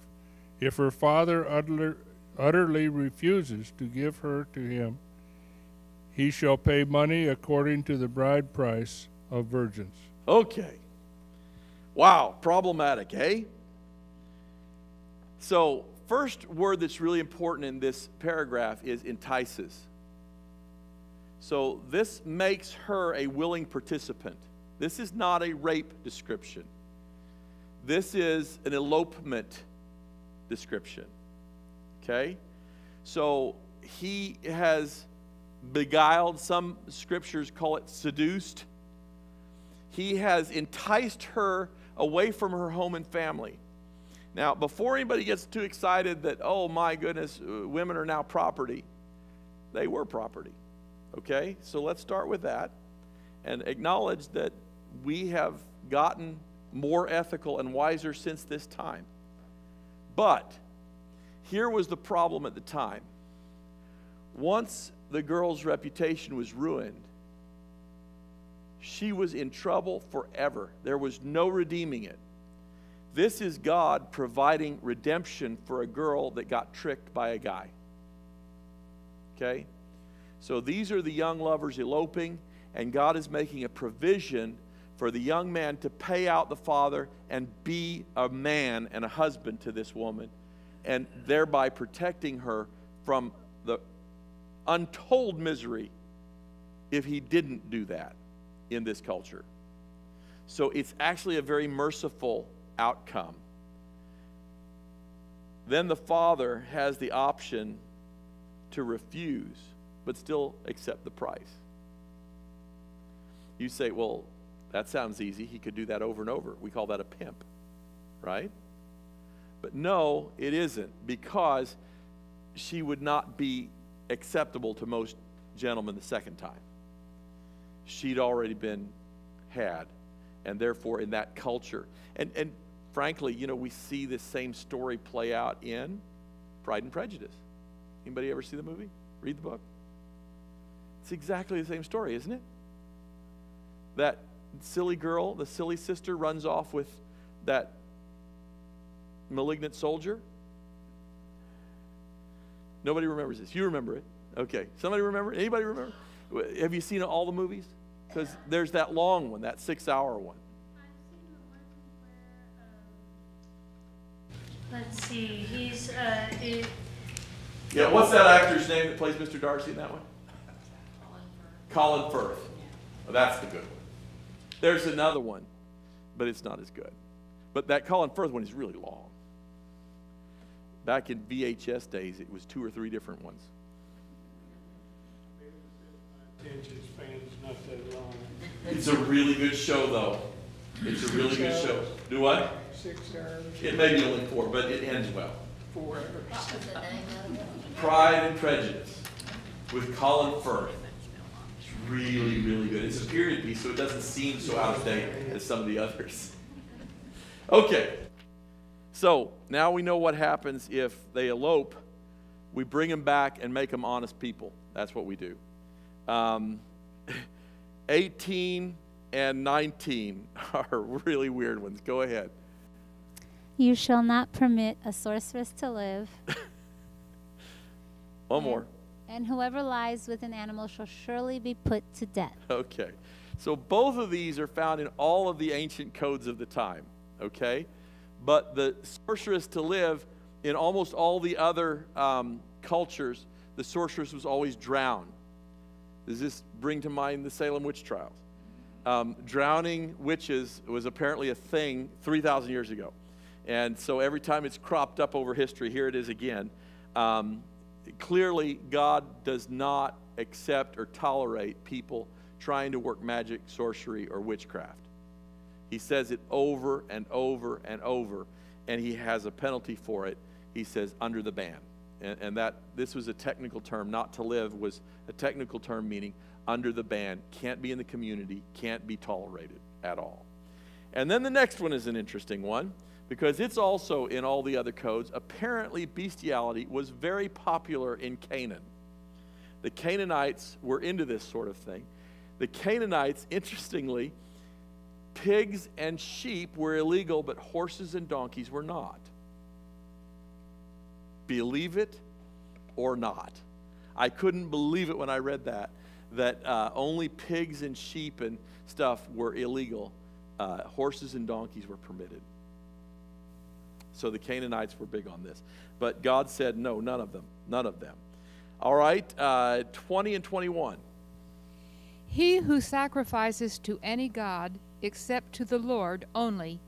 Speaker 3: If her father utterly refuses to give her to him, he shall pay money according to the bride price of virgins.
Speaker 1: Okay. Wow, problematic, eh? So, first word that's really important in this paragraph is entices. So, this makes her a willing participant. This is not a rape description. This is an elopement description. Okay? So he has beguiled, some scriptures call it seduced. He has enticed her away from her home and family. Now, before anybody gets too excited that, oh my goodness, women are now property, they were property. Okay? So let's start with that and acknowledge that we have gotten more ethical and wiser since this time. But here was the problem at the time. Once the girl's reputation was ruined, she was in trouble forever. There was no redeeming it. This is God providing redemption for a girl that got tricked by a guy. Okay? So these are the young lovers eloping, and God is making a provision for the young man to pay out the father and be a man and a husband to this woman, and thereby protecting her from the untold misery if he didn't do that in this culture. So it's actually a very merciful outcome. Then the father has the option to refuse, but still accept the price. You say, well, that sounds easy. He could do that over and over. We call that a pimp, right? But no, it isn't, because she would not be acceptable to most gentlemen the second time. She'd already been had, and therefore in that culture. And frankly, you know, we see this same story play out in Pride and Prejudice. Anybody ever see the movie? Read the book? It's exactly the same story, isn't it? That silly girl, the silly sister, runs off with that malignant soldier. Nobody remembers this. You remember it. Okay. Somebody remember? Anybody remember? Have you seen all the movies? Because there's that long one, that 6-hour one.
Speaker 13: Let's see, he's,
Speaker 1: Yeah, what's that actor's name that plays Mr. Darcy in that one? Colin Firth. Oh, that's the good one. There's another one, but it's not as good. But that Colin Firth one is really long. Back in VHS days, it was 2 or 3 different ones.
Speaker 12: Attention span's not that long.
Speaker 1: It's a really good show, though. It's a really good show. Do what?
Speaker 12: 6 hours.
Speaker 1: It may be only 4, but it ends well.
Speaker 12: 4 hours.
Speaker 1: Pride and Prejudice with Colin Firth. It's really, really good. It's a period piece, so it doesn't seem so out of date as some of the others. Okay. So now we know what happens if they elope. We bring them back and make them honest people. That's what we do. 18 and 19 are really weird ones. Go ahead.
Speaker 14: You shall not permit a sorceress to live.
Speaker 1: One more.
Speaker 14: And whoever lies with an animal shall surely be put to death.
Speaker 1: Okay. So both of these are found in all of the ancient codes of the time. Okay? But the sorceress to live, in almost all the other cultures, the sorceress was always drowned. Does this bring to mind the Salem witch trials? Drowning witches was apparently a thing 3,000 years ago. And so every time it's cropped up over history, here it is again. Clearly, God does not accept or tolerate people trying to work magic, sorcery, or witchcraft. He says it over and over and over, and he has a penalty for it. He says, under the ban. And that this was a technical term. Not to live was a technical term meaning under the ban. Can't be in the community, can't be tolerated at all. And then the next one is an interesting one, because it's also in all the other codes. Apparently, bestiality was very popular in Canaan. The Canaanites were into this sort of thing. The Canaanites, interestingly, pigs and sheep were illegal, but horses and donkeys were not. Believe it or not. I couldn't believe it when I read that only pigs and sheep and stuff were illegal. Horses and donkeys were permitted. So the Canaanites were big on this. But God said, no, none of them. None of them. All right, 20 and 21.
Speaker 15: He who sacrifices to any god except to the Lord only,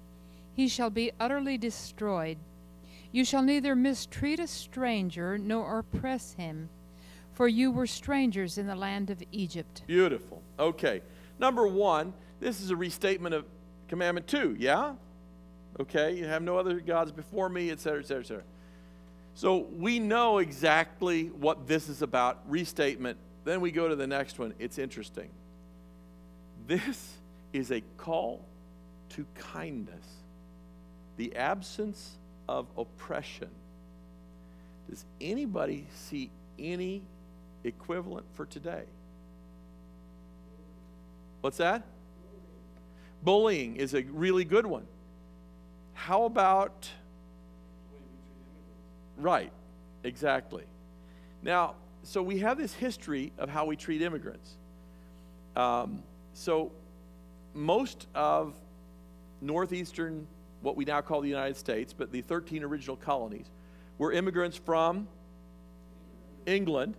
Speaker 15: he shall be utterly destroyed. You shall neither mistreat a stranger nor oppress him, for you were strangers in the land of Egypt.
Speaker 1: Beautiful. Okay. Number 1, this is a restatement of Commandment 2, yeah? Okay, you have no other gods before me, etc., etc., etc. So we know exactly what this is about, restatement. Then we go to the next one. It's interesting. This is a call to kindness, the absence of oppression. Does anybody see any equivalent for today? What's that? Bullying is a really good one. How about... Right, exactly. Now, so we have this history of how we treat immigrants. So most of northeastern, what we now call the United States, but the 13 original colonies, were immigrants from England,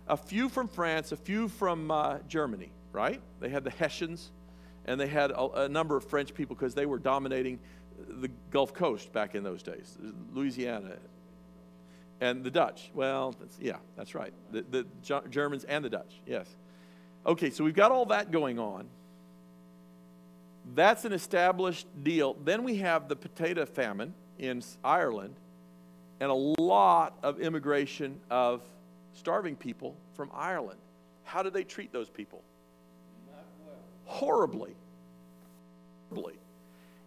Speaker 1: a few from France, a few from Germany, right? They had the Hessians, and they had a number of French people because they were dominating the Gulf Coast back in those days, Louisiana. And the Dutch. Well, that's right. The Germans and the Dutch, yes. Okay, so we've got all that going on. That's an established deal. Then we have the potato famine in Ireland and a lot of immigration of starving people from Ireland. How did they treat those people? Not well. Horribly.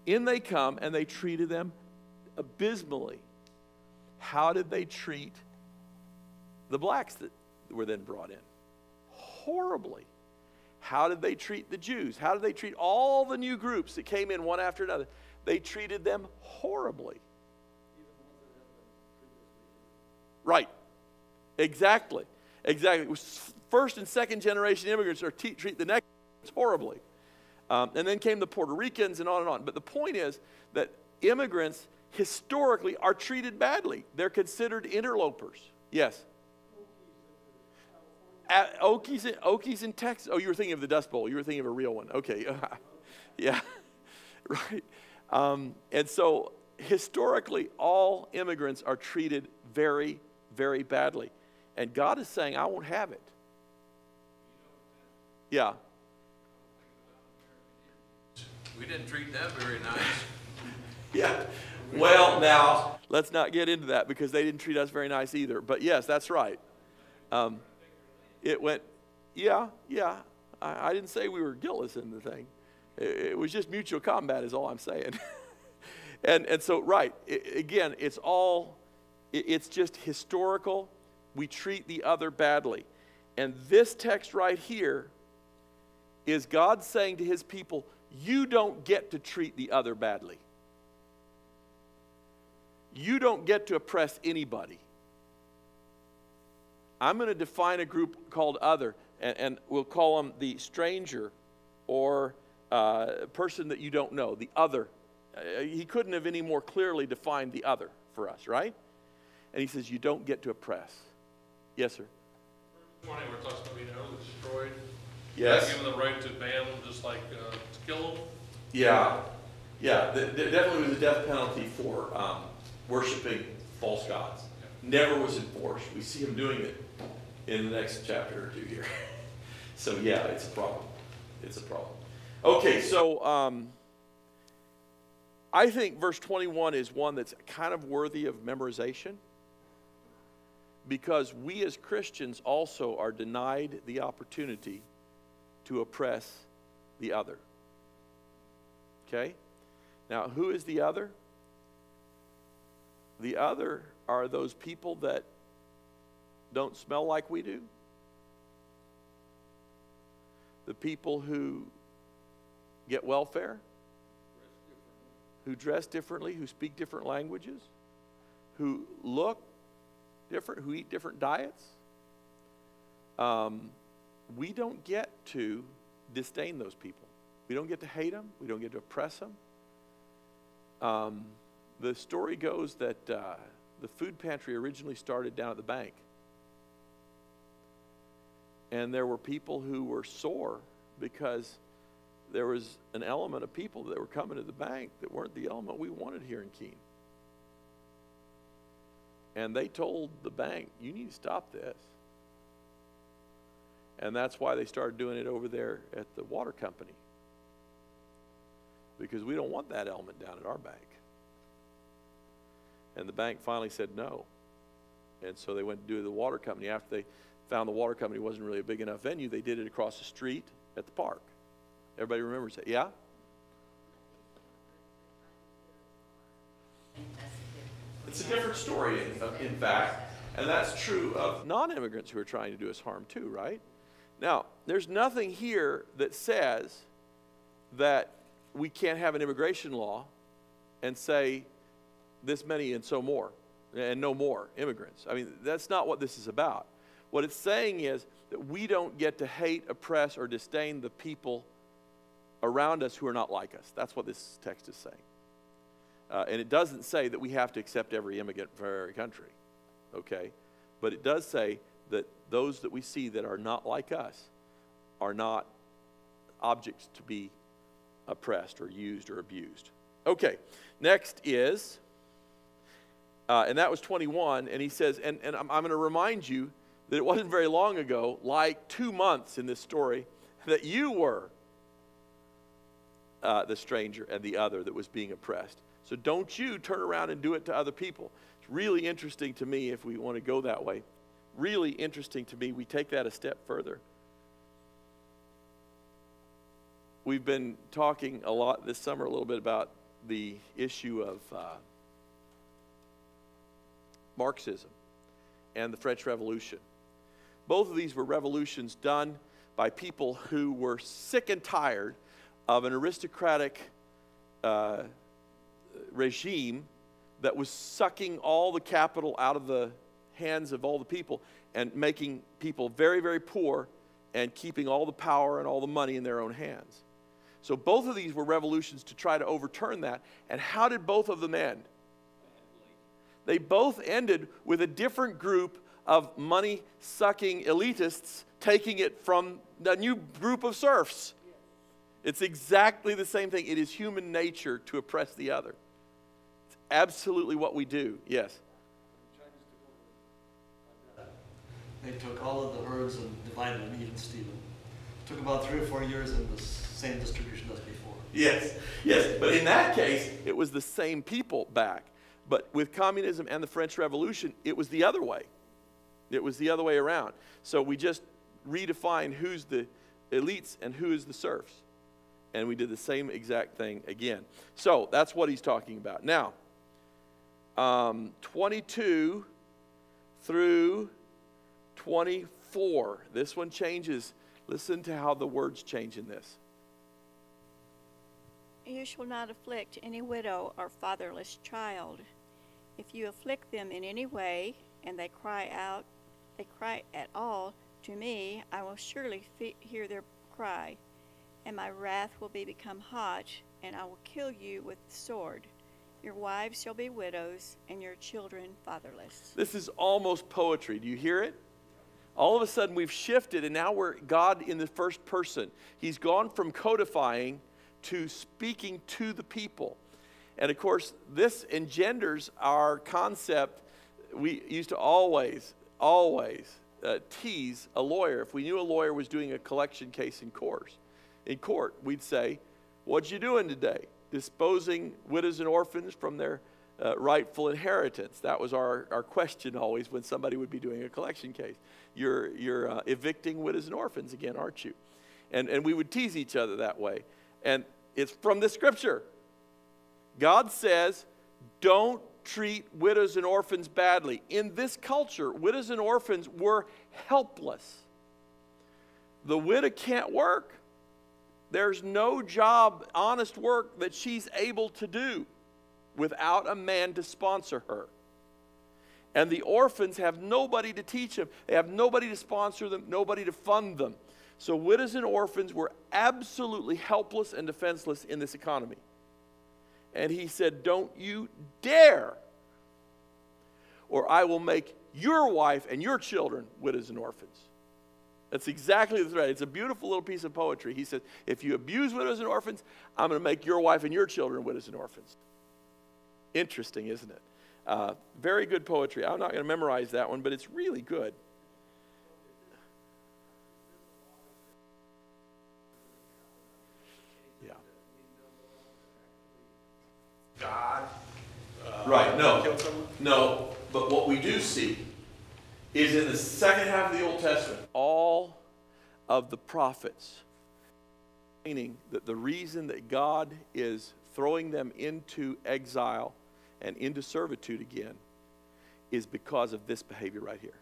Speaker 1: In they come, and they treated them abysmally. How did they treat the blacks that were then brought in? Horribly. How did they treat the Jews? How did they treat all the new groups that came in one after another? They treated them horribly. Right. Exactly. Exactly. It was first and second generation immigrants treat the next horribly. And then came the Puerto Ricans and on and on. But the point is that immigrants historically are treated badly. They're considered interlopers. Yes? Okies in Texas. Oh, you were thinking of the Dust Bowl. You were thinking of a real one. Okay. Yeah. Right. And so historically, all immigrants are treated very, very badly. And God is saying, I won't have it. Yeah.
Speaker 4: We didn't treat them very nice.
Speaker 1: Yeah. Well, now, let's not get into that because they didn't treat us very nice either. But yes, that's right. It went, yeah. I didn't say we were guiltless in the thing. It was just mutual combat is all I'm saying. and so, right, again, it's just historical. We treat the other badly. And this text right here is God saying to his people, you don't get to treat the other badly. You don't get to oppress anybody. I'm going to define a group called other, and we'll call them the stranger or person that you don't know, the other. He couldn't have any more clearly defined the other for us, right? And he says, you don't get to oppress. Yes, sir?
Speaker 16: Verse 20, where it talks about being utterly destroyed.
Speaker 1: Yes.
Speaker 16: Given the right to ban them, just like to kill them.
Speaker 1: Yeah. There definitely was a death penalty for worshiping false gods. Never was enforced. We see him doing it in the next chapter or two here. So yeah, it's a problem. It's a problem. Okay, so I think verse 21 is one that's kind of worthy of memorization because we as Christians also are denied the opportunity to oppress the other. Okay? Now, who is the other? The other are those people that don't smell like we do. The people who get welfare, who dress differently, who speak different languages, who look different, who eat different diets. We don't get to disdain those people. We don't get to hate them. We don't get to oppress them. The story goes that the food pantry originally started down at the bank. And there were people who were sore because there was an element of people that were coming to the bank that weren't the element we wanted here in Keene. And they told the bank, you need to stop this. And that's why they started doing it over there at the water company. Because we don't want that element down at our bank. And the bank finally said no. And so they went to do the water company. After they found the water company wasn't really a big enough venue, they did it across the street at the park. Everybody remembers that? Yeah? It's a different story, in fact. And that's true of non-immigrants who are trying to do us harm too, right? Now, there's nothing here that says that we can't have an immigration law and say this many and so more, and no more immigrants. I mean, that's not what this is about. What it's saying is that we don't get to hate, oppress, or disdain the people around us who are not like us. That's what this text is saying. And it doesn't say that we have to accept every immigrant from every country, okay? But it does say that those that we see that are not like us are not objects to be oppressed or used or abused. Okay, next is, and that was 21, and he says, and I'm going to remind you that it wasn't very long ago, like 2 months in this story, that you were the stranger and the other that was being oppressed. So don't you turn around and do it to other people. It's really interesting to me if we want to go that way. Really interesting to me. We take that a step further. we've been talking a lot this summer, a little bit about the issue of Marxism and the French Revolution. Both of these were revolutions done by people who were sick and tired of an aristocratic regime that was sucking all the capital out of the hands of all the people and making people very, very poor and keeping all the power and all the money in their own hands. So both of these were revolutions to try to overturn that. And how did both of them end? They both ended with a different group of money-sucking elitists taking it from a new group of serfs. It's exactly the same thing. It is human nature to oppress the other. It's absolutely what we do. Yes?
Speaker 17: They took all of the herds and divided them even Steven. It took about 3 or 4 years and the same distribution as before.
Speaker 1: Yes, yes. But in that case, it was the same people back. But with communism and the French Revolution, it was the other way. It was the other way around. So we just redefined who's the elites and who is the serfs. And we did the same exact thing again. So that's what he's talking about. Now, 22 through 24. This one changes. Listen to how the words change in this.
Speaker 18: You shall not afflict any widow or fatherless child. If you afflict them in any way, and they cry at all to me, I will surely hear their cry, and my wrath will become hot, and I will kill you with the sword. Your wives shall be widows, and your children fatherless.
Speaker 1: This is almost poetry. Do you hear it? All of a sudden we've shifted, and now we're God in the first person. He's gone from codifying to speaking to the people. And of course, this engenders our concept. We used to always tease a lawyer. If we knew a lawyer was doing a collection case in court, we'd say, "What you doing today? Disposing widows and orphans from their rightful inheritance." That was our question always when somebody would be doing a collection case. You're evicting widows and orphans again, aren't you? And we would tease each other that way. And it's from the scripture. God says, don't treat widows and orphans badly. In this culture, widows and orphans were helpless. The widow can't work. There's no job, honest work that she's able to do without a man to sponsor her. And the orphans have nobody to teach them. They have nobody to sponsor them, nobody to fund them. So widows and orphans were absolutely helpless and defenseless in this economy. And he said, don't you dare, or I will make your wife and your children widows and orphans. That's exactly the threat. It's a beautiful little piece of poetry. He said, if you abuse widows and orphans, I'm going to make your wife and your children widows and orphans. Interesting, isn't it? Very good poetry. I'm not going to memorize that one, but it's really good. Yeah.
Speaker 16: God.
Speaker 1: Right, no. But what we do see is in the second half of the Old Testament, all of the prophets, meaning that the reason that God is throwing them into exile and into servitude again is because of this behavior right here.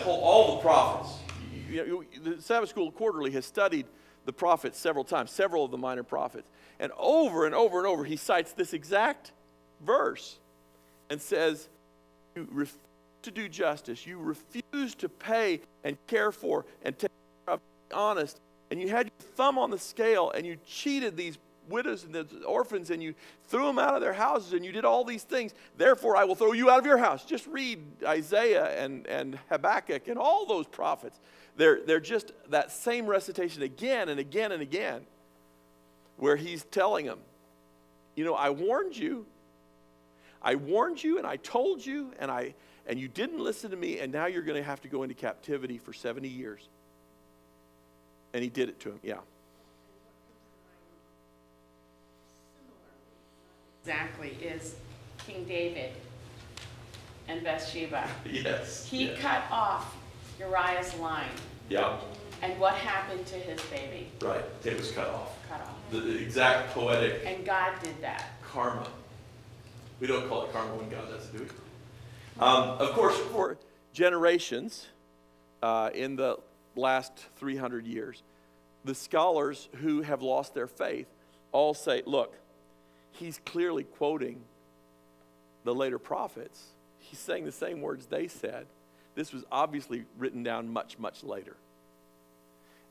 Speaker 1: All the prophets, the Sabbath School Quarterly has studied the prophets several times, several of the minor prophets, and over and over and over he cites this exact verse and says, you refuse to do justice, you refuse to pay and care for and take care of, be honest, and you had your thumb on the scale and you cheated these widows and the orphans and you threw them out of their houses and you did all these things, therefore I will throw you out of your house. Just read Isaiah and Habakkuk and all those prophets. They're just that same recitation again and again and again, where he's telling them, I warned you and I told you and you didn't listen to me, and now you're going to have to go into captivity for 70 years. And he did it to him, yeah.
Speaker 19: Exactly, is King David and Bathsheba.
Speaker 1: Yes.
Speaker 19: He cut off Uriah's line.
Speaker 1: Yeah.
Speaker 19: And what happened to his baby?
Speaker 1: Right, it was cut off.
Speaker 19: Cut off.
Speaker 1: The exact poetic
Speaker 19: And God did that.
Speaker 1: karma. We don't call it karma when God does it, do we? Of course, for generations in the last 300 years, the scholars who have lost their faith all say, look, he's clearly quoting the later prophets. He's saying the same words they said. This was obviously written down much, much later.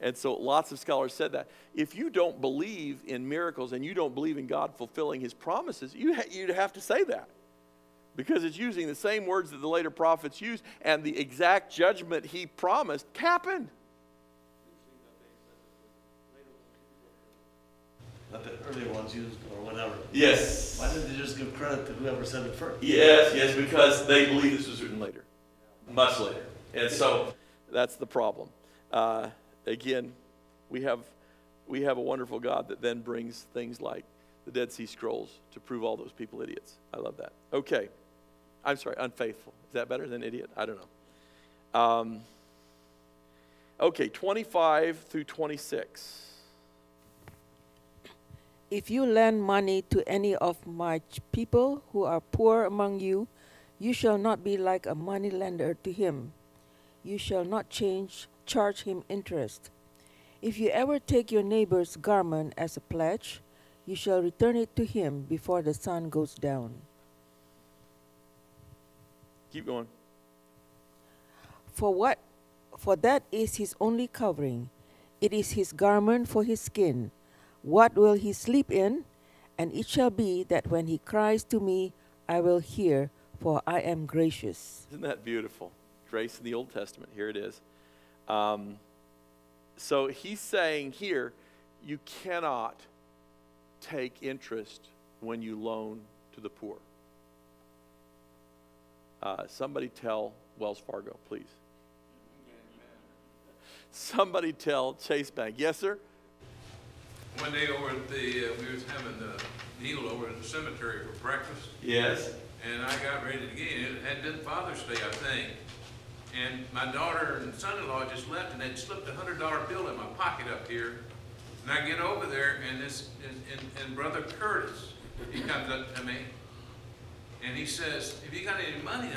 Speaker 1: And so lots of scholars said that. If you don't believe in miracles and you don't believe in God fulfilling his promises, you'd have to say that. Because it's using the same words that the later prophets used, and the exact judgment he promised happened.
Speaker 17: That the earlier ones used or whatever.
Speaker 1: Yes.
Speaker 17: Why didn't they just give credit to whoever said it first?
Speaker 1: Yes, because they believe this was written later. Much later. And so that's the problem. Again, we have a wonderful God that then brings things like the Dead Sea Scrolls to prove all those people idiots. I love that. Okay. I'm sorry, unfaithful. Is that better than idiot? I don't know. Okay, 25 through 26.
Speaker 20: If you lend money to any of my people who are poor among you, you shall not be like a money lender to him. You shall not charge him interest. If you ever take your neighbor's garment as a pledge, you shall return it to him before the sun goes down.
Speaker 1: Keep going.
Speaker 20: For that is his only covering. It is his garment for his skin. What will he sleep in? And it shall be that when he cries to me, I will hear, for I am gracious.
Speaker 1: Isn't that beautiful? Grace in the Old Testament. Here it is. So he's saying here, you cannot take interest when you loan to the poor. Somebody tell Wells Fargo, please. Somebody tell Chase Bank. Yes, sir?
Speaker 4: One day over at we was having the meal over at the cemetery for breakfast.
Speaker 1: Yes.
Speaker 4: And I got ready to get it. It had been Father's Day, I think. And my daughter and son-in-law just left, and they'd slipped a $100 bill in my pocket up here. And I get over there, and and Brother Curtis, he comes up to me, and he says, "Have you got any money?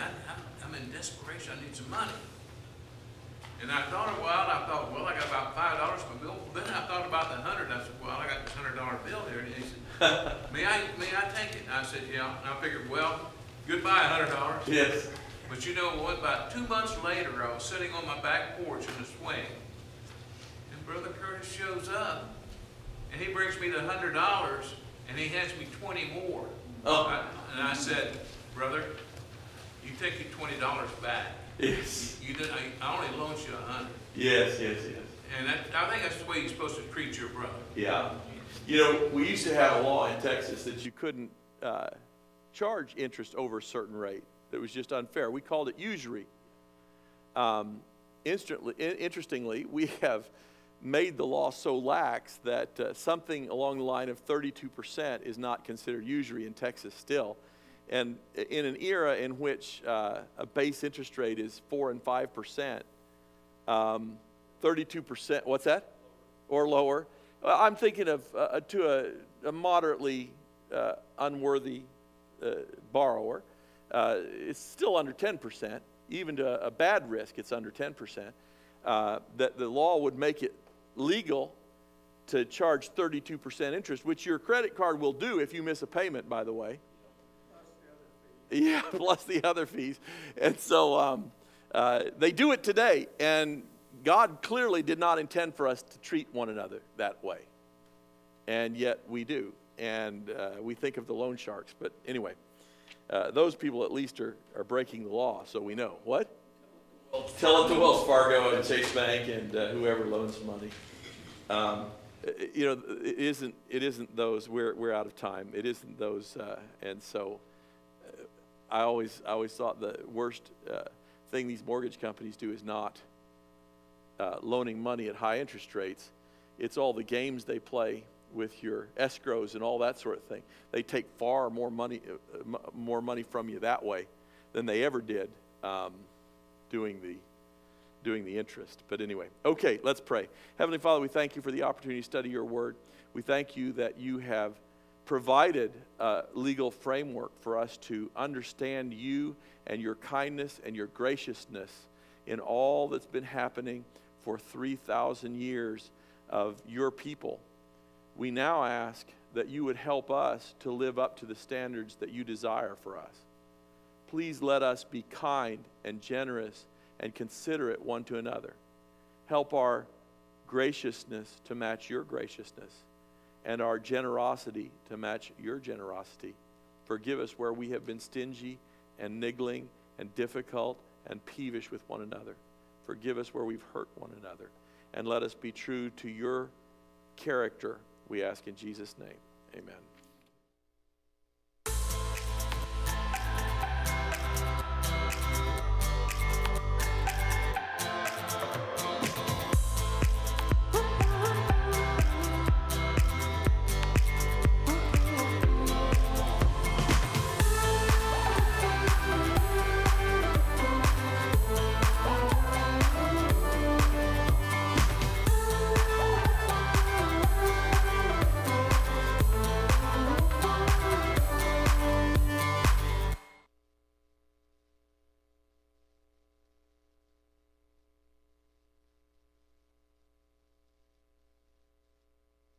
Speaker 4: I'm in desperation. I need some money." And I thought a while. I thought, well, I got about $5 for my bill. Then I thought about the 100. I said, well, I got this $100 bill here. And he said, may I take it? And I said, yeah. And I figured, well, goodbye, $100.
Speaker 1: Yes.
Speaker 4: But you know what? About 2 months later, I was sitting on my back porch in the swing, and Brother Curtis shows up, and he brings me the $100, and he hands me 20 more.
Speaker 1: Oh.
Speaker 4: And I said, brother, you take your $20 back.
Speaker 1: Yes.
Speaker 4: You did. I only loaned you 100.
Speaker 1: Yes.
Speaker 4: And I think that's the way you're supposed to treat your brother.
Speaker 1: Yeah. You know, we used to have a law in Texas that you couldn't charge interest over a certain rate. That was just unfair. We called it usury. Interestingly, we have made the law so lax that something along the line of 32% is not considered usury in Texas still. And in an era in which a base interest rate is 4 and 5%, 32%, what's that? Or lower. I'm thinking of to a moderately unworthy borrower. It's still under 10%. Even to a bad risk, it's under 10%. That the law would make it legal to charge 32% interest, which your credit card will do if you miss a payment, by the way. Yeah, plus the other fees. And so they do it today. And God clearly did not intend for us to treat one another that way. And yet we do. And we think of the loan sharks. But anyway, those people at least are breaking the law, so we know. What? Tell it to Wells Fargo and Chase Bank and whoever loans money. You know, it isn't those. We're out of time. It isn't those. And so I always thought the worst thing these mortgage companies do is not loaning money at high interest rates. It's all the games they play with your escrows and all that sort of thing. They take far more money from you that way than they ever did doing doing the interest. But anyway, okay, let's pray. Heavenly Father, we thank you for the opportunity to study your word. We thank you that you have provided a legal framework for us to understand you and your kindness and your graciousness in all that's been happening for 3,000 years of your people. We now ask that you would help us to live up to the standards that you desire for us. Please let us be kind and generous and considerate one to another. Help our graciousness to match your graciousness and our generosity to match your generosity. Forgive us where we have been stingy and niggling and difficult and peevish with one another. Forgive us where we've hurt one another. And let us be true to your character, we ask in Jesus' name. Amen.